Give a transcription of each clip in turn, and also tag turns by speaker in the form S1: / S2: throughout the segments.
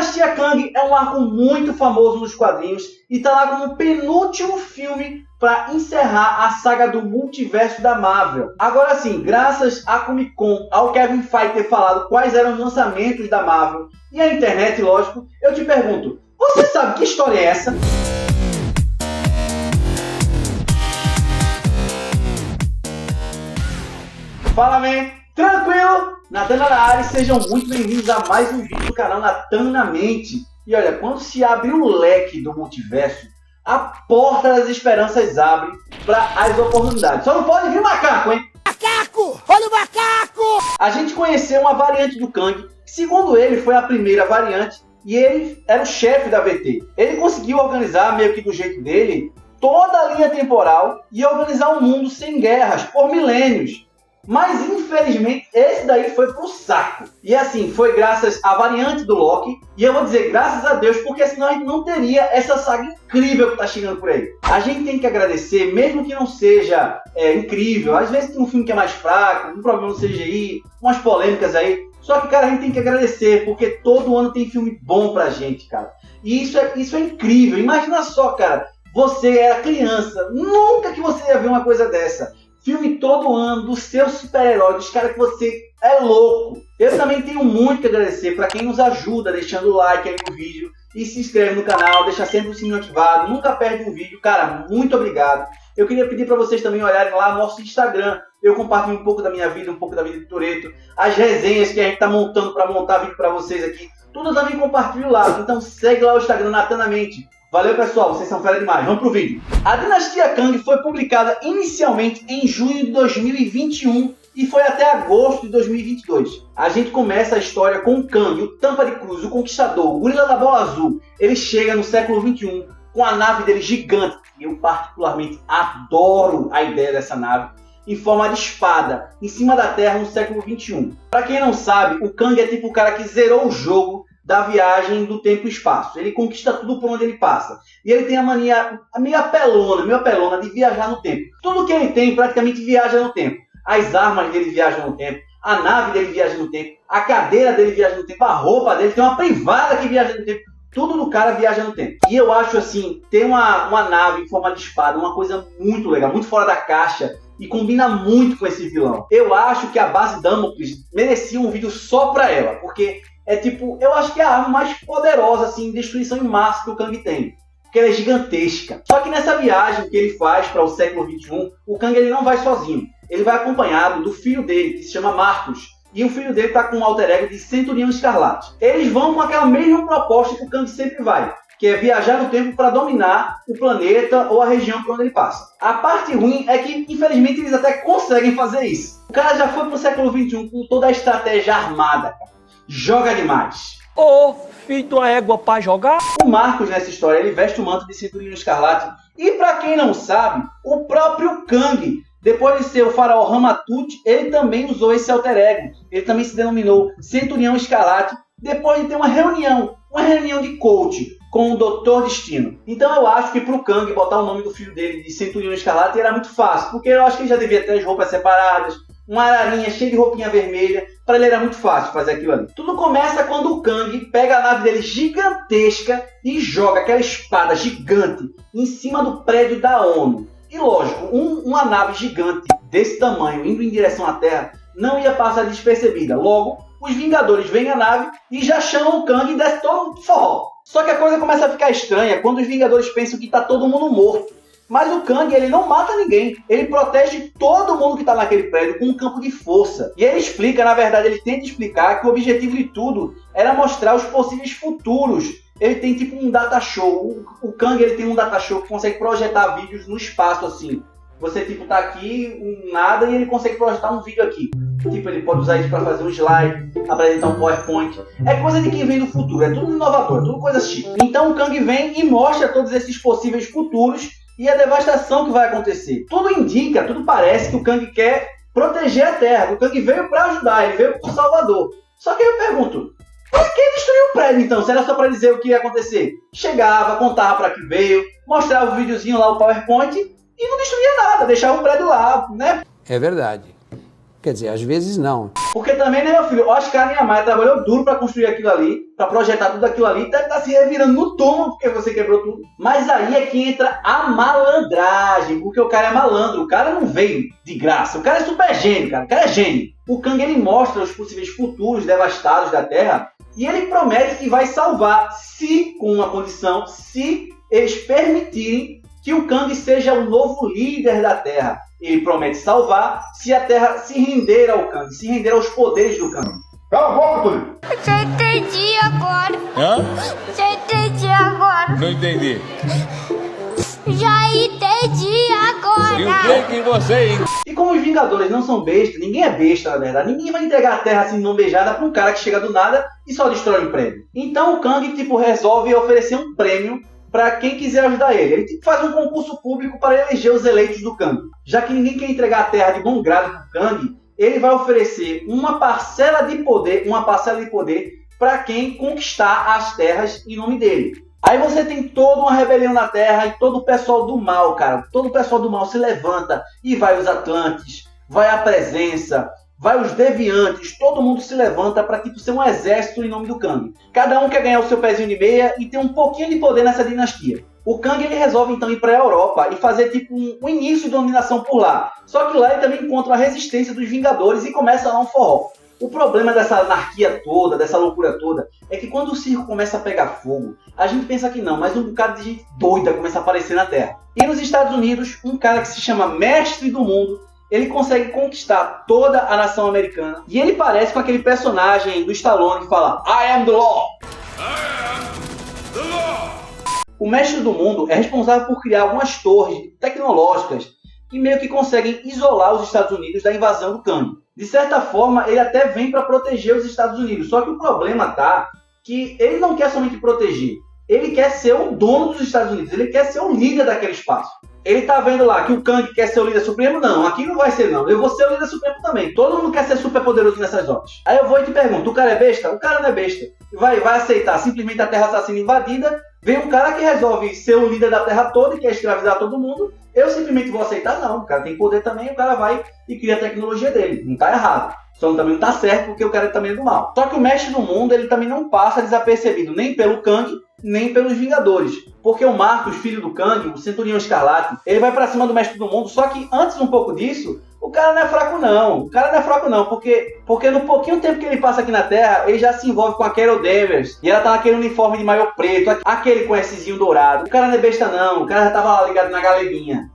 S1: Dinastia Kang é um arco muito famoso nos quadrinhos e tá lá como o penúltimo filme para encerrar a saga do multiverso da Marvel. Agora sim, graças à Comic Con, ao Kevin Feige ter falado quais eram os lançamentos da Marvel e a internet, lógico, eu te pergunto, você sabe que história é essa? Fala, man! Tranquilo? Natan na área, sejam muito bem-vindos a mais um vídeo do canal Natan na Mente. E olha, quando se abre o leque do multiverso, a porta das esperanças abre para as oportunidades. Só não pode vir macaco, hein?
S2: Macaco! Olha o macaco!
S1: A gente conheceu uma variante do Kang, que segundo ele foi a primeira variante, e ele era o chefe da VT. Ele conseguiu organizar, meio que do jeito dele, toda a linha temporal e organizar um mundo sem guerras por milênios. Mas infelizmente esse daí foi pro saco. E assim, foi graças à variante do Loki. E eu vou dizer graças a Deus, porque senão a gente não teria essa saga incrível que tá chegando por aí. A gente tem que agradecer, mesmo que não seja incrível. Às vezes tem um filme que é mais fraco, um problema no CGI, umas polêmicas aí. Só que, cara, a gente tem que agradecer, porque todo ano tem filme bom pra gente, cara. E isso é incrível. Imagina só, cara, você era criança, nunca que você ia ver uma coisa dessa. Filme todo ano, do seu super-herói, dos caras que você é louco. Eu também tenho muito que agradecer para quem nos ajuda, deixando o like aí no vídeo e se inscreve no canal, deixa sempre o sininho ativado, nunca perde um vídeo. Cara, muito obrigado. Eu queria pedir para vocês também olharem lá no nosso Instagram. Eu compartilho um pouco da minha vida, um pouco da vida do Toretto, as resenhas que a gente tá montando para montar vídeo para vocês aqui. Tudo eu também compartilho lá. Então segue lá o Instagram Natan na Mente. Valeu, pessoal, vocês são fera demais. Vamos pro vídeo. A Dinastia Kang foi publicada inicialmente em junho de 2021 e foi até agosto de 2022. A gente começa a história com o Kang, o Tampa de Cruz, o Conquistador, o Gorila da Bola Azul. Ele chega no século XXI com a nave dele gigante. E eu particularmente adoro a ideia dessa nave, em forma de espada, em cima da Terra no século XXI. Pra quem não sabe, o Kang é tipo o cara que zerou o jogo da viagem do tempo e espaço. Ele conquista tudo por onde ele passa. E ele tem a mania meio apelona de viajar no tempo. Tudo que ele tem praticamente viaja no tempo. As armas dele viajam no tempo, a nave dele viaja no tempo, a cadeira dele viaja no tempo, a roupa dele, tem uma privada que viaja no tempo. Tudo do cara viaja no tempo. E eu acho assim, ter uma nave em forma de espada, uma coisa muito legal, muito fora da caixa, e combina muito com esse vilão. Eu acho que a base Damocles merecia um vídeo só pra ela, porque é tipo, eu acho que é a arma mais poderosa, assim, de destruição em massa que o Kang tem. Porque ela é gigantesca. Só que nessa viagem que ele faz para o século XXI, o Kang ele não vai sozinho. Ele vai acompanhado do filho dele, que se chama Marcos. E o filho dele está com um alter ego de Centurião Escarlate. Eles vão com aquela mesma proposta que o Kang sempre vai, que é viajar no tempo para dominar o planeta ou a região por onde ele passa. A parte ruim é que, infelizmente, eles até conseguem fazer isso. O cara já foi para o século XXI com toda a estratégia armada, cara. Joga demais.
S2: Ô, filho de uma égua pra jogar.
S1: O Marcos, nessa história, ele veste o manto de Centurião Escarlate. E pra quem não sabe, o próprio Kang, depois de ser o faraó Ramatut, ele também usou esse alter ego. Ele também se denominou Centurião Escarlate, depois de ter uma reunião de coach com o Doutor Destino. Então eu acho que pro Kang botar o nome do filho dele de Centurião Escarlate era muito fácil, porque eu acho que ele já devia ter as roupas separadas, uma ararinha cheia de roupinha vermelha. Para ele era muito fácil fazer aquilo ali. Tudo começa quando o Kang pega a nave dele gigantesca e joga aquela espada gigante em cima do prédio da ONU. E lógico, uma nave gigante desse tamanho indo em direção à Terra não ia passar despercebida. Logo, os Vingadores veem a nave e já chamam o Kang e desce todo mundo forró. Só que a coisa começa a ficar estranha quando os Vingadores pensam que está todo mundo morto. Mas o Kang, ele não mata ninguém. Ele protege todo mundo que está naquele prédio com um campo de força. E ele explica, na verdade, ele tenta explicar que o objetivo de tudo era mostrar os possíveis futuros. Ele tem tipo um data show. O Kang, ele tem um data show que consegue projetar vídeos no espaço, assim. Você, tipo, tá aqui, nada, e ele consegue projetar um vídeo aqui. Tipo, ele pode usar isso para fazer um slide, apresentar um PowerPoint. É coisa de quem vem do futuro. É tudo inovador, é tudo coisa chique. Então o Kang vem e mostra todos esses possíveis futuros e a devastação que vai acontecer. Tudo indica, tudo parece que o Kang quer proteger a Terra. O Kang veio para ajudar, ele veio por Salvador. Só que eu pergunto, por que destruir o prédio então? Se era só para dizer o que ia acontecer? Chegava, contava para que veio, mostrava o videozinho lá, o PowerPoint, e não destruía nada, deixava o prédio lá, né?
S2: É verdade.
S3: Quer dizer, às vezes não.
S1: Porque também, né, meu filho, Oscar Niemeyer trabalhou duro pra construir aquilo ali, pra projetar tudo aquilo ali, deve estar se revirando no túmulo porque você quebrou tudo. Mas aí é que entra a malandragem, porque o cara é malandro, o cara não veio de graça, o cara é super gênio, cara, o cara é gênio. O Kang, ele mostra os possíveis futuros devastados da Terra e ele promete que vai salvar, se, com uma condição, se eles permitirem que o Kang seja o novo líder da Terra. Ele promete salvar se a Terra se render ao Kang, se render aos poderes do Kang.
S4: Cala a boca, Túlio!
S5: Já entendi agora.
S4: Hã?
S5: Já entendi agora.
S4: Não entendi.
S5: Já entendi agora.
S4: E o que você...
S1: E como os Vingadores não são bestas, ninguém é besta na verdade, ninguém vai entregar a Terra assim não beijada pra um cara que chega do nada e só destrói um prédio. Então o Kang resolve oferecer um prêmio para quem quiser ajudar ele. Ele faz um concurso público para eleger os eleitos do Kang. Já que ninguém quer entregar a Terra de bom grado pro Kang, ele vai oferecer uma parcela de poder para quem conquistar as terras em nome dele. Aí você tem toda uma rebelião na Terra e todo o pessoal do mal, cara. Todo o pessoal do mal se levanta e vai os Atlantes, vai a Presença, vai os Deviantes, todo mundo se levanta para ser um exército em nome do Kang. Cada um quer ganhar o seu pezinho de meia e ter um pouquinho de poder nessa dinastia. O Kang ele resolve então ir para a Europa e fazer um início de dominação por lá. Só que lá ele também encontra a resistência dos Vingadores e começa a dar um forró. O problema dessa anarquia toda, dessa loucura toda, é que quando o circo começa a pegar fogo, a gente pensa que não, mas um bocado de gente doida começa a aparecer na Terra. E nos Estados Unidos, um cara que se chama Mestre do Mundo, ele consegue conquistar toda a nação americana. E ele parece com aquele personagem do Stallone que fala I am the law. I am the law. O Mestre do Mundo é responsável por criar algumas torres tecnológicas que meio que conseguem isolar os Estados Unidos da invasão do Kang. De certa forma, ele até vem para proteger os Estados Unidos. Só que o problema tá que ele não quer somente proteger. Ele quer ser o dono dos Estados Unidos. Ele quer ser o líder daquele espaço. Ele tá vendo lá que o Kang quer ser o líder supremo? Não, aqui não vai ser não. Eu vou ser o líder supremo também. Todo mundo quer ser super poderoso nessas horas. Aí eu vou e te pergunto, o cara é besta? O cara não é besta. Vai aceitar simplesmente a Terra está sendo invadida. Vem um cara que resolve ser o líder da Terra toda e quer escravizar todo mundo. Eu simplesmente vou aceitar? Não. O cara tem poder também, o cara vai e cria a tecnologia dele. Não tá errado. Só também não tá certo porque o cara também é do mal. Só que o Mestre do Mundo, ele também não passa desapercebido nem pelo Kang, nem pelos Vingadores. Porque o Marcos, filho do Kang, o Centurião Escarlate, ele vai pra cima do Mestre do Mundo, só que antes um pouco disso, o cara não é fraco não. O cara não é fraco não, porque no pouquinho tempo que ele passa aqui na Terra, ele já se envolve com a Carol Danvers, e ela tá naquele uniforme de maiô preto, aquele com essezinho dourado. O cara não é besta não, o cara já tava lá ligado na galeguinha.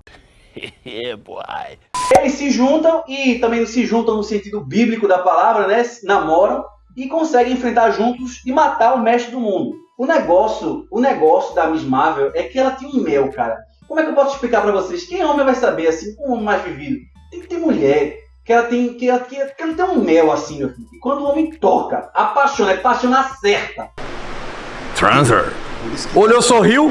S2: boy.
S1: Eles se juntam, e também se juntam no sentido bíblico da palavra, né? Namoram, e conseguem enfrentar juntos e matar o Mestre do Mundo. O negócio da Miss Marvel é que ela tem um mel, cara. Como é que eu posso explicar pra vocês? Quem homem vai saber, assim, um homem mais vivido? Tem que ter mulher, que ela tem um mel, assim, meu filho. E quando o homem toca, apaixona, é paixão certa.
S2: Transfer. Olhou, sorriu.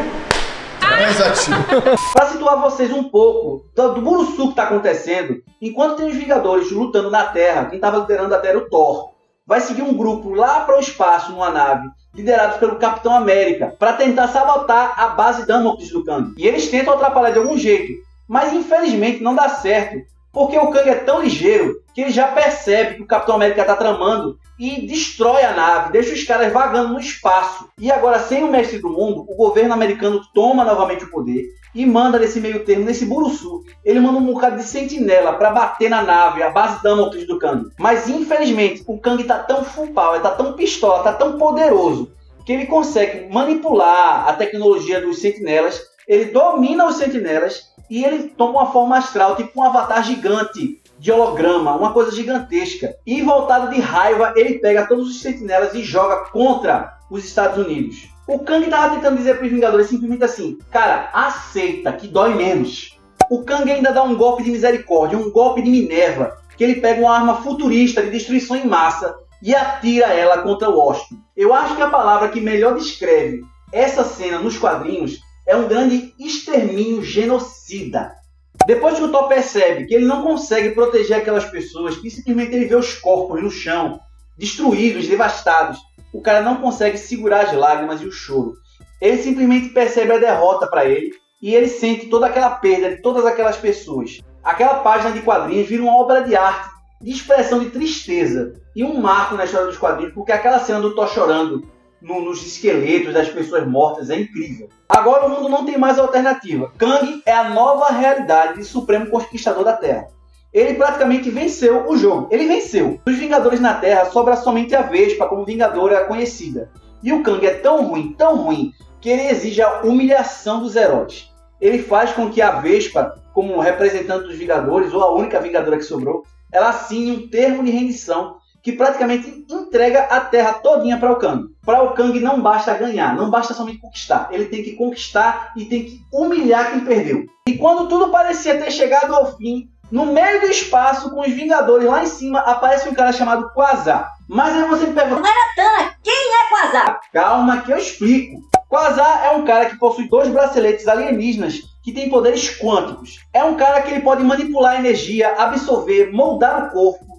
S1: Pra situar vocês um pouco do buruçu que tá acontecendo, enquanto tem os Vingadores lutando na Terra, quem tava liderando a Terra era o Thor. Vai seguir um grupo lá para o espaço, numa nave, liderados pelo Capitão América, para tentar sabotar a base Damocles do Kang. E eles tentam atrapalhar de algum jeito, mas infelizmente não dá certo, porque o Kang é tão ligeiro que ele já percebe que o Capitão América está tramando e destrói a nave, deixa os caras vagando no espaço. E agora, sem o Mestre do Mundo, o governo americano toma novamente o poder e manda nesse meio termo, nesse buruçu, ele manda um bocado de sentinela para bater na nave, a base Damocles do Kang. Mas infelizmente, o Kang tá tão full power, tá tão pistola, tá tão poderoso, que ele consegue manipular a tecnologia dos sentinelas, ele domina os sentinelas e ele toma uma forma astral, tipo um avatar gigante de holograma, uma coisa gigantesca. E voltado de raiva, ele pega todos os sentinelas e joga contra os Estados Unidos. O Kang tava tentando dizer para os Vingadores simplesmente assim, cara, aceita que dói menos. O Kang ainda dá um golpe de misericórdia, um golpe de Minerva, que ele pega uma arma futurista de destruição em massa e atira ela contra o Washington. Eu acho que a palavra que melhor descreve essa cena nos quadrinhos é um grande extermínio genocida. Depois que o Thor percebe que ele não consegue proteger aquelas pessoas, que simplesmente ele vê os corpos no chão, destruídos, devastados, o cara não consegue segurar as lágrimas e o choro. Ele simplesmente percebe a derrota para ele e ele sente toda aquela perda de todas aquelas pessoas. Aquela página de quadrinhos vira uma obra de arte de expressão de tristeza e um marco na história dos quadrinhos, porque aquela cena do Thor chorando nos esqueletos das pessoas mortas é incrível. Agora o mundo não tem mais alternativa. Kang é a nova realidade de Supremo Conquistador da Terra. Ele praticamente venceu o jogo. Ele venceu. Dos Vingadores na Terra sobra somente a Vespa como Vingadora conhecida. E o Kang é tão ruim, que ele exige a humilhação dos heróis. Ele faz com que a Vespa, como representante dos Vingadores, ou a única Vingadora que sobrou, ela assine um termo de rendição que praticamente entrega a Terra todinha para o Kang. Para o Kang não basta ganhar, não basta somente conquistar. Ele tem que conquistar e tem que humilhar quem perdeu. E quando tudo parecia ter chegado ao fim, no meio do espaço, com os Vingadores lá em cima, aparece um cara chamado Quasar. Mas aí você me pergunta,
S3: Maratana, quem é Quasar?
S1: Calma que eu explico. Quasar é um cara que possui 2 braceletes alienígenas que tem poderes quânticos. É um cara que ele pode manipular a energia, absorver, moldar o corpo,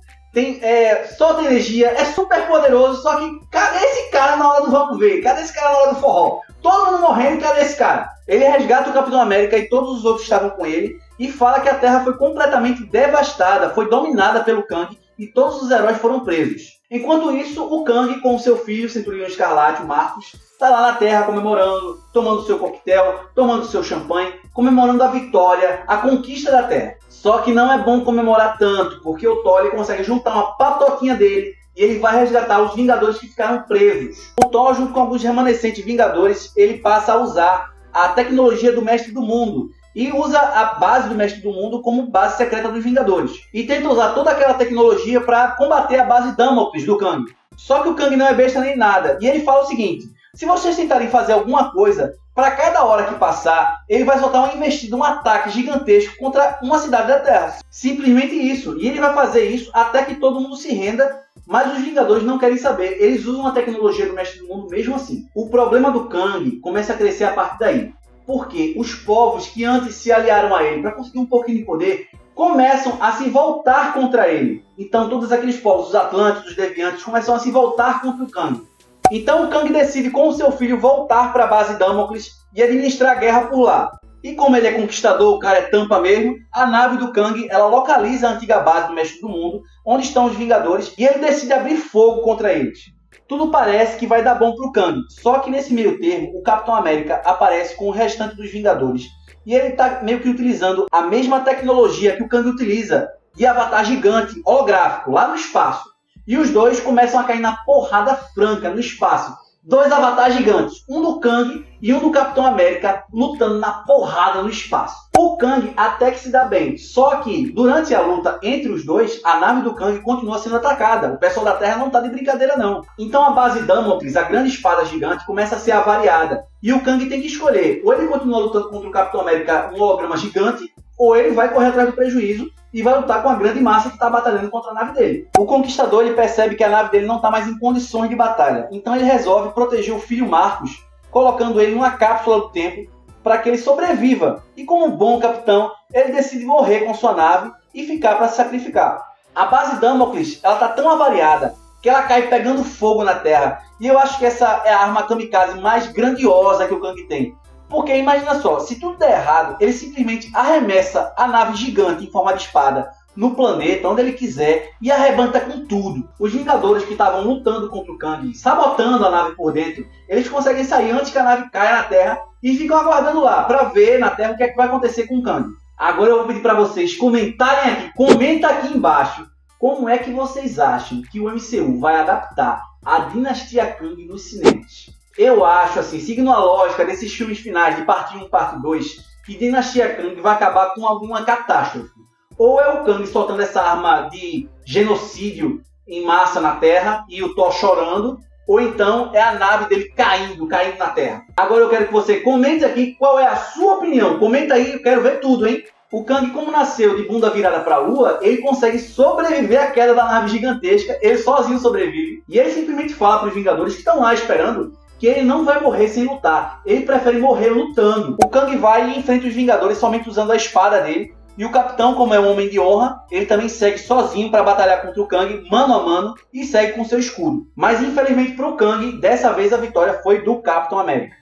S1: solta energia, é super poderoso, só que cadê esse cara na hora do vamos ver? Cadê esse cara na hora do forró? Todo mundo morrendo, cadê esse cara? Ele resgata o Capitão América e todos os outros que estavam com ele e fala que a Terra foi completamente devastada, foi dominada pelo Kang e todos os heróis foram presos. Enquanto isso, o Kang com seu filho, Centurião Escarlate, o Marcos, está lá na Terra comemorando, tomando seu coquetel, tomando seu champanhe, comemorando a vitória, a conquista da Terra. Só que não é bom comemorar tanto, porque o Thor ele consegue juntar uma patoquinha dele e ele vai resgatar os Vingadores que ficaram presos. O Thor, junto com alguns remanescentes Vingadores, ele passa a usar a tecnologia do Mestre do Mundo e usa a base do Mestre do Mundo como base secreta dos Vingadores. E tenta usar toda aquela tecnologia para combater a base Damocles do Kang. Só que o Kang não é besta nem nada. E ele fala o seguinte, se vocês tentarem fazer alguma coisa, para cada hora que passar, ele vai soltar uma investida, um ataque gigantesco contra uma cidade da Terra. Simplesmente isso. E ele vai fazer isso até que todo mundo se renda, mas os Vingadores não querem saber. Eles usam a tecnologia do Mestre do Mundo mesmo assim. O problema do Kang começa a crescer a partir daí. Porque os povos que antes se aliaram a ele para conseguir um pouquinho de poder, começam a se voltar contra ele. Então todos aqueles povos, os Atlantes, os Deviantes, começam a se voltar contra o Kang. Então o Kang decide com o seu filho voltar para a base Damocles e administrar a guerra por lá. E como ele é conquistador, o cara é tampa mesmo, a nave do Kang ela localiza a antiga base do Mestre do Mundo, onde estão os Vingadores, e ele decide abrir fogo contra eles. Tudo parece que vai dar bom pro Kang, só que nesse meio termo o Capitão América aparece com o restante dos Vingadores e ele tá meio que utilizando a mesma tecnologia que o Kang utiliza, de avatar gigante, holográfico, lá no espaço. E os dois começam a cair na porrada franca no espaço. 2 avatares gigantes, um do Kang e um do Capitão América, lutando na porrada no espaço. O Kang até que se dá bem, só que durante a luta entre os dois, a nave do Kang continua sendo atacada. O pessoal da Terra não está de brincadeira não. Então a base Damocles, a grande espada gigante, começa a ser avariada. E o Kang tem que escolher, ou ele continua lutando contra o Capitão América, um holograma gigante, ou ele vai correr atrás do prejuízo e vai lutar com a grande massa que está batalhando contra a nave dele. O Conquistador ele percebe que a nave dele não está mais em condições de batalha, então ele resolve proteger o filho Marcos, colocando ele numa cápsula do tempo para que ele sobreviva. E como um bom capitão, ele decide morrer com sua nave e ficar para se sacrificar. A base Damocles ela está tão avariada que ela cai pegando fogo na Terra. E eu acho que essa é a arma kamikaze mais grandiosa que o Kang tem. Porque imagina só, se tudo der errado, ele simplesmente arremessa a nave gigante em forma de espada no planeta, onde ele quiser, e arrebenta com tudo. Os Vingadores que estavam lutando contra o Kang, sabotando a nave por dentro, eles conseguem sair antes que a nave caia na Terra e ficam aguardando lá, para ver na Terra o que é que vai acontecer com o Kang. Agora eu vou pedir para vocês comentarem aqui, comenta aqui embaixo, como é que vocês acham que o MCU vai adaptar a Dinastia Kang nos cinemas? Eu acho, assim, seguindo a lógica desses filmes finais de parte 1 e parte 2, que Dinastia Kang vai acabar com alguma catástrofe. Ou é o Kang soltando essa arma de genocídio em massa na Terra e o Thor chorando, ou então é a nave dele caindo na Terra. Agora eu quero que você comente aqui qual é a sua opinião. Comenta aí, eu quero ver tudo, hein? O Kang, como nasceu de bunda virada para a lua, ele consegue sobreviver à queda da nave gigantesca, ele sozinho sobrevive. E ele simplesmente fala para os Vingadores que estão lá esperando que ele não vai morrer sem lutar. Ele prefere morrer lutando. O Kang vai e enfrenta os Vingadores somente usando a espada dele. E o Capitão, como é um homem de honra, ele também segue sozinho para batalhar contra o Kang, mano a mano, e segue com seu escudo. Mas infelizmente para o Kang, dessa vez a vitória foi do Capitão América.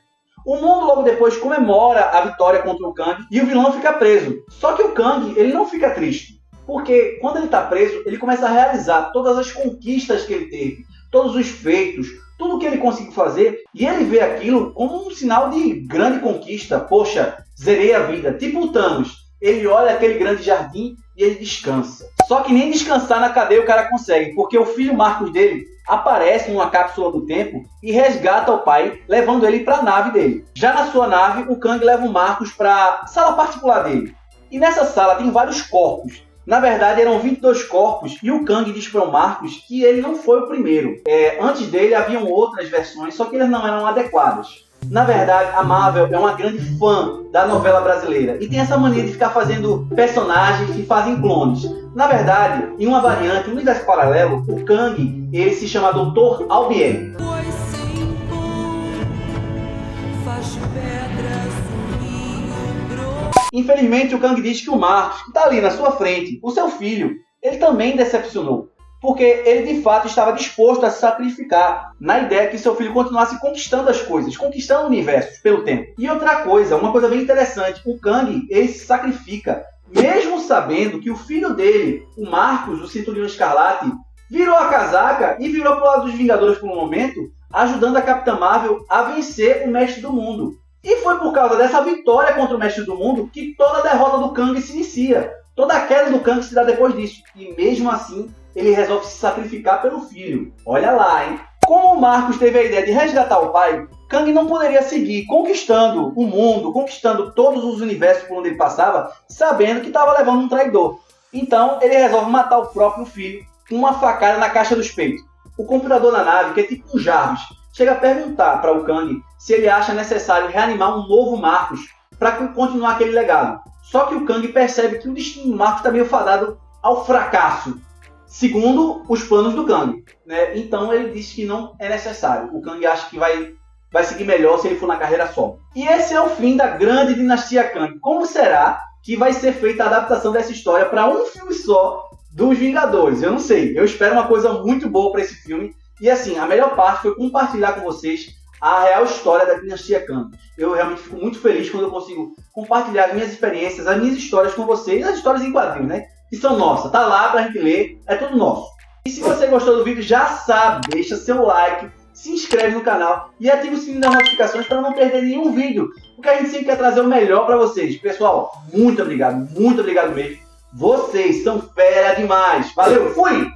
S1: O mundo logo depois comemora a vitória contra o Kang e o vilão fica preso. Só que o Kang ele não fica triste. Porque quando ele está preso, ele começa a realizar todas as conquistas que ele teve, todos os feitos, tudo que ele conseguiu fazer, e ele vê aquilo como um sinal de grande conquista. Poxa, zerei a vida, tipo o Thanos. Ele olha aquele grande jardim e ele descansa. Só que nem descansar na cadeia o cara consegue, porque o filho Marcos dele aparece numa cápsula do tempo e resgata o pai, levando ele para a nave dele. Já na sua nave, o Kang leva o Marcos para a sala particular dele. E nessa sala tem vários corpos. Na verdade, eram 22 corpos, e o Kang diz para o Marcos que ele não foi o primeiro. Antes dele haviam outras versões, só que elas não eram adequadas. Na verdade, a Marvel é uma grande fã da novela brasileira e tem essa mania de ficar fazendo personagens que fazem clones. Na verdade, em uma variante, um universo paralelo, o Kang, ele se chama Dr. Albieri. Infelizmente, o Kang diz que o Marcos, que está ali na sua frente, o seu filho, ele também decepcionou. Porque ele de fato estava disposto a se sacrificar na ideia que seu filho continuasse conquistando as coisas, conquistando universos pelo tempo. E outra coisa, uma coisa bem interessante, o Kang, ele se sacrifica, mesmo sabendo que o filho dele, o Marcos, o Centurião Escarlate, virou a casaca e virou para o lado dos Vingadores por um momento, ajudando a Capitã Marvel a vencer o Mestre do Mundo. E foi por causa dessa vitória contra o Mestre do Mundo que toda a derrota do Kang se inicia. Toda a queda do Kang se dá depois disso. E mesmo assim, ele resolve se sacrificar pelo filho. Olha lá, hein? Como o Marcos teve a ideia de resgatar o pai, Kang não poderia seguir conquistando o mundo, conquistando todos os universos por onde ele passava, sabendo que estava levando um traidor. Então, ele resolve matar o próprio filho com uma facada na caixa dos peitos. O computador na nave, que é tipo um Jarvis, chega a perguntar para o Kang se ele acha necessário reanimar um novo Marcos para continuar aquele legado. Só que o Kang percebe que o destino do Marcos está meio fadado ao fracasso, segundo os planos do Kang, né? Então ele diz que não é necessário. O Kang acha que vai seguir melhor se ele for na carreira solo. E esse é o fim da grande dinastia Kang. Como será que vai ser feita a adaptação dessa história para um filme só dos Vingadores? Eu não sei. Eu espero uma coisa muito boa para esse filme. E assim, a melhor parte foi compartilhar com vocês a real história da dinastia Kang. Eu realmente fico muito feliz quando eu consigo compartilhar as minhas experiências, as minhas histórias com vocês, as histórias em quadrinhos, né? Que são nossas, tá lá pra gente ler, é tudo nosso. E se você gostou do vídeo, já sabe, deixa seu like, se inscreve no canal e ativa o sininho das notificações para não perder nenhum vídeo, porque a gente sempre quer trazer o melhor para vocês. Pessoal, muito obrigado mesmo. Vocês são fera demais. Valeu, fui!